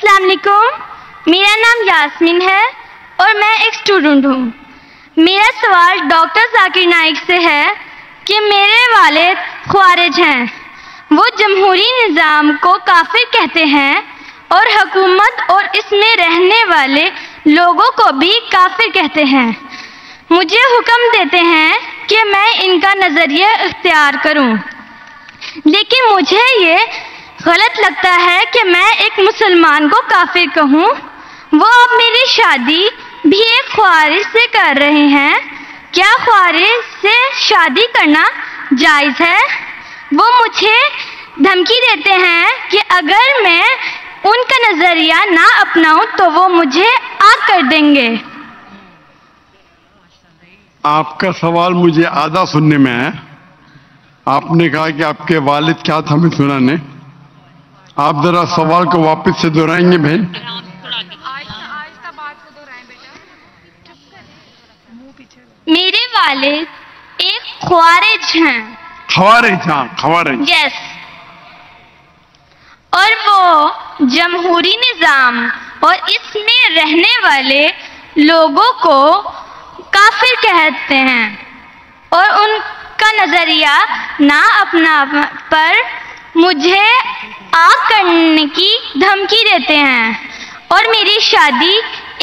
السلام علیکم، میرا نام یاسمین ہے اور میں ایک اسٹوڈنٹ ہوں۔ میرا سوال ڈاکٹر ذاکر نائک سے ہے کہ میرے والد خوارج ہیں، وہ جمہوری نظام کو کافر کہتے ہیں اور حکومت اور اس میں رہنے والے لوگوں کو بھی کافر کہتے ہیں۔ مجھے حکم دیتے ہیں کہ میں ان کا نظریہ اختیار کروں، لیکن مجھے یہ غلط لگتا ہے کہ میں ایک مسلمان کو کافر کہوں۔ وہ اب میری شادی بھی ایک خوارج سے کر رہے ہیں، کیا خوارج سے شادی کرنا جائز ہے؟ وہ مجھے دھمکی دیتے ہیں کہ اگر میں ان کا نظریہ نہ اپناؤں تو وہ مجھے آگ کر دیں گے۔ آپ کا سوال مجھے آدھا سننے میں ہے۔ آپ نے کہا کہ آپ کے والد کیا تھا، ہمیں سنا نے۔ آپ ذرا سوال کو واپس سے دہرائیں گے بہن؟ میرے والد ایک خوارج ہیں۔ خوارج؟ ہاں، خوارج۔ یس۔ اور وہ جمہوری نظام اور اس میں رہنے والے لوگوں کو کافر کہتے ہیں اور ان کا نظریہ نہ اپنا پر مجھے آگ کرنے کی دھمکی دیتے ہیں اور میری شادی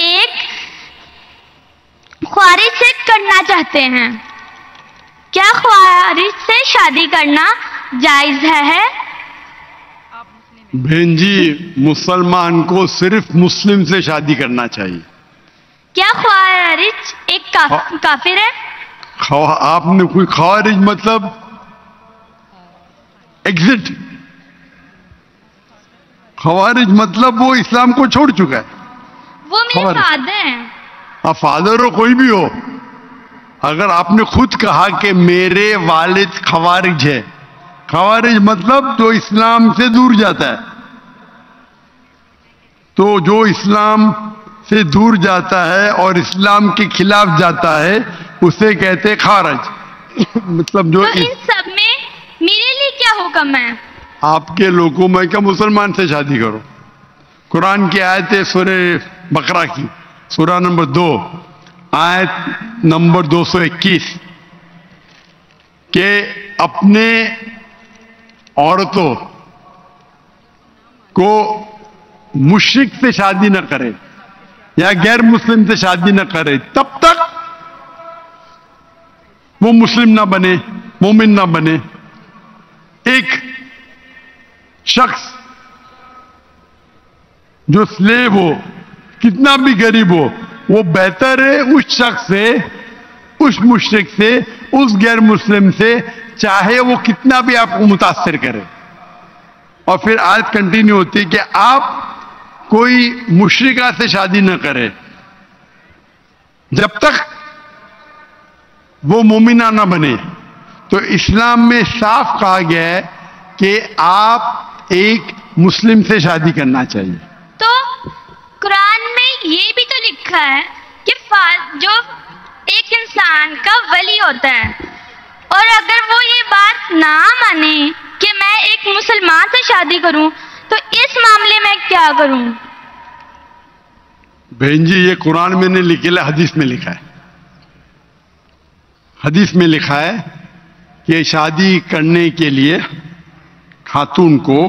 ایک خوارج سے کرنا چاہتے ہیں۔ کیا خوارج سے شادی کرنا جائز ہے؟ بہن جی، مسلمان کو صرف مسلم سے شادی کرنا چاہیے۔ کیا خوارج ایک کافر ہے؟ آپ نے کوئی خوارج مطلب ایگزٹ، خوارج مطلب وہ اسلام کو چھوڑ چکا ہے۔ وہ میرے فادر ہیں۔ فادر ہو کوئی بھی ہو، اگر آپ نے خود کہا کہ میرے والد خوارج ہے، خوارج مطلب جو اسلام سے دور جاتا ہے، تو جو اسلام سے دور جاتا ہے اور اسلام کے خلاف جاتا ہے اسے کہتے خوارج۔ مطلب جو تو ان سب میں میرے لیے کیا حکم ہے؟ آپ کے لوگوں میں کیا مسلمان سے شادی کرو۔ قرآن کی آیت ہے سورہ بقرہ کی، سورہ نمبر 2 آیت نمبر 221 کہ اپنے عورتوں کو مشرک سے شادی نہ کرے یا غیر مسلم سے شادی نہ کرے تب تک وہ مسلم نہ بنے، مومن نہ بنے۔ ایک شخص جو سلیو ہو، کتنا بھی غریب ہو، وہ بہتر ہے اس شخص سے، اس مشرک سے، اس غیر مسلم سے، چاہے وہ کتنا بھی آپ کو متاثر کرے۔ اور پھر آیت کنٹینیو ہوتی ہے کہ آپ کوئی مشرکہ سے شادی نہ کرے جب تک وہ مومنہ نہ بنے۔ تو اسلام میں صاف کہا گیا ہے کہ آپ ایک مسلم سے شادی کرنا چاہیے۔ تو قرآن میں یہ بھی تو لکھا ہے کہ جو ایک انسان کا ولی ہوتا ہے، اور اگر وہ یہ بات نہ مانے کہ میں ایک مسلمان سے شادی کروں تو اس معاملے میں کیا کروں؟ بہن جی، یہ قرآن میں نے لکھا، حدیث میں لکھا ہے۔ حدیث میں لکھا ہے کہ شادی کرنے کے لیے خاتون کو،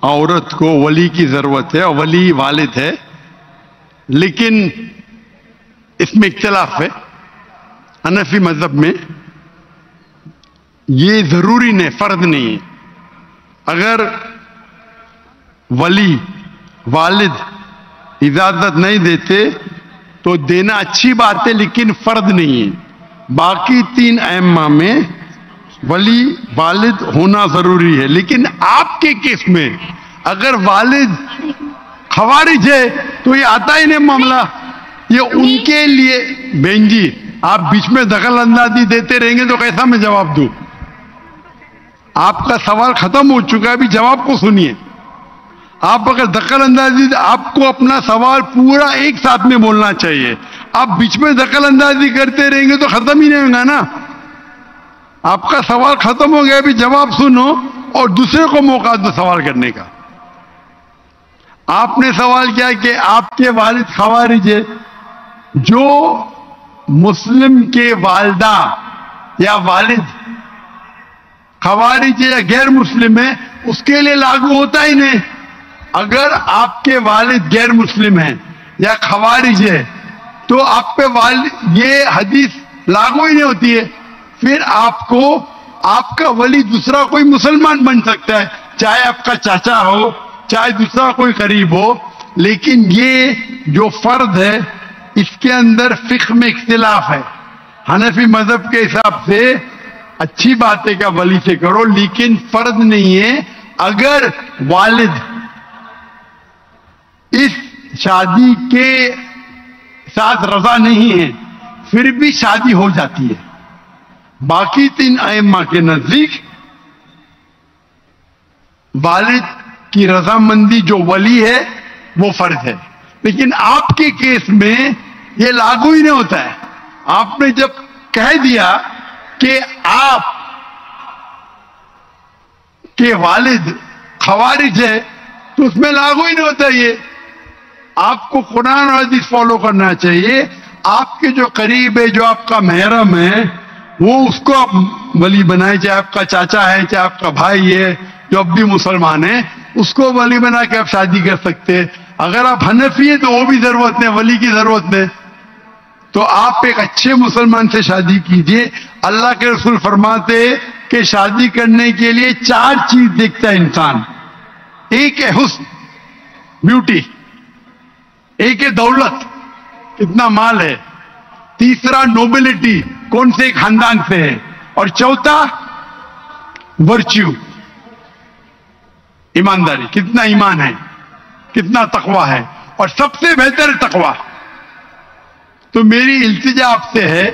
عورت کو ولی کی ضرورت ہے، اور ولی والد ہے۔ لیکن اس میں اختلاف ہے، حنفی مذہب میں یہ ضروری نہیں، فرض نہیں ہے۔ اگر ولی والد اجازت نہیں دیتے تو دینا اچھی بات ہے، لیکن فرض نہیں ہے۔ باقی 3 ائمہ میں ولی والد ہونا ضروری ہے، لیکن آپ کے کیس میں اگر والد خوارج ہے تو یہ آتا ہی نہیں معاملہ۔ یہ ان کے لیے بہن جی، آپ بیچ میں دخل اندازی دیتے رہیں گے تو کیسا میں جواب دوں؟ آپ کا سوال ختم ہو چکا ہے، ابھی جواب کو سنیے۔ آپ اگر دخل اندازی، آپ کو اپنا سوال پورا ایک ساتھ میں بولنا چاہیے۔ آپ بیچ میں دخل اندازی کرتے رہیں گے تو ختم ہی نہیں ہوگا نا۔ آپ کا سوال ختم ہو گیا، ابھی جواب سنو اور دوسرے کو موقع دو سوال کرنے کا۔ آپ نے سوال کیا کہ آپ کے والد خوارج ہے. جو مسلم کے والدہ یا والد خوارج یا غیر مسلم ہے اس کے لیے لاگو ہوتا ہی نہیں. اگر آپ کے والد غیر مسلم ہیں یا خوارج ہے تو آپ پہ یہ حدیث لاگو ہی نہیں ہوتی ہے. پھر آپ کو آپ کا ولی دوسرا کوئی مسلمان بن سکتا ہے, چاہے آپ کا چاچا ہو چاہے دوسرا کوئی قریب ہو, لیکن یہ جو فرد ہے اس کے اندر فقہ میں اختلاف ہے. حنفی مذہب کے حساب سے اچھی بات ہے کہ ولی سے کرو, لیکن فرض نہیں ہے. اگر والد اس شادی کے ساتھ رضا نہیں ہے پھر بھی شادی ہو جاتی ہے. باقی 3 ائمہ کے نزدیک والد کی رضامندی جو ولی ہے وہ فرض ہے, لیکن آپ کے کیس میں یہ لاگو ہی نہیں ہوتا ہے. آپ نے جب کہہ دیا کہ آپ کے والد خوارج ہے تو اس میں لاگو ہی نہیں ہوتا. یہ آپ کو قرآن اور حدیث فالو کرنا چاہیے. آپ کے جو قریب ہے, جو آپ کا محرم ہے, وہ اس کو آپ ولی بنائیں, چاہے آپ کا چاچا ہے چاہے آپ کا بھائی ہے جو اب بھی مسلمان ہے, اس کو ولی بنا کے آپ شادی کر سکتے. اگر آپ حنفی ہیں تو وہ بھی ضرورت نہیں, ولی کی ضرورت نہیں. تو آپ ایک اچھے مسلمان سے شادی کیجئے. اللہ کے رسول فرماتے کہ شادی کرنے کے لیے 4 چیز دیکھتا ہے انسان. ایک ہے حسن, بیوٹی. ایک ہے دولت, کتنا مال ہے. تیسرا نوبلٹی, کون سے خاندان سے ہے. اور چوتھا ورچیو, ایمانداری, کتنا ایمان ہے, کتنا تقوی ہے. اور سب سے بہتر تقوی. تو میری التجا آپ سے ہے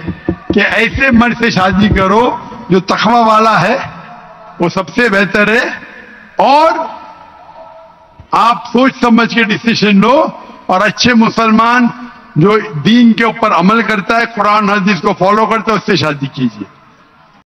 کہ ایسے مرد سے شادی کرو جو تقوی والا ہے, وہ سب سے بہتر ہے. اور آپ سوچ سمجھ کے ڈیسیشن لو, اور اچھے مسلمان جو دین کے اوپر عمل کرتا ہے, قرآن حدیث کو فالو کرتا ہے, اس سے شادی کیجیے.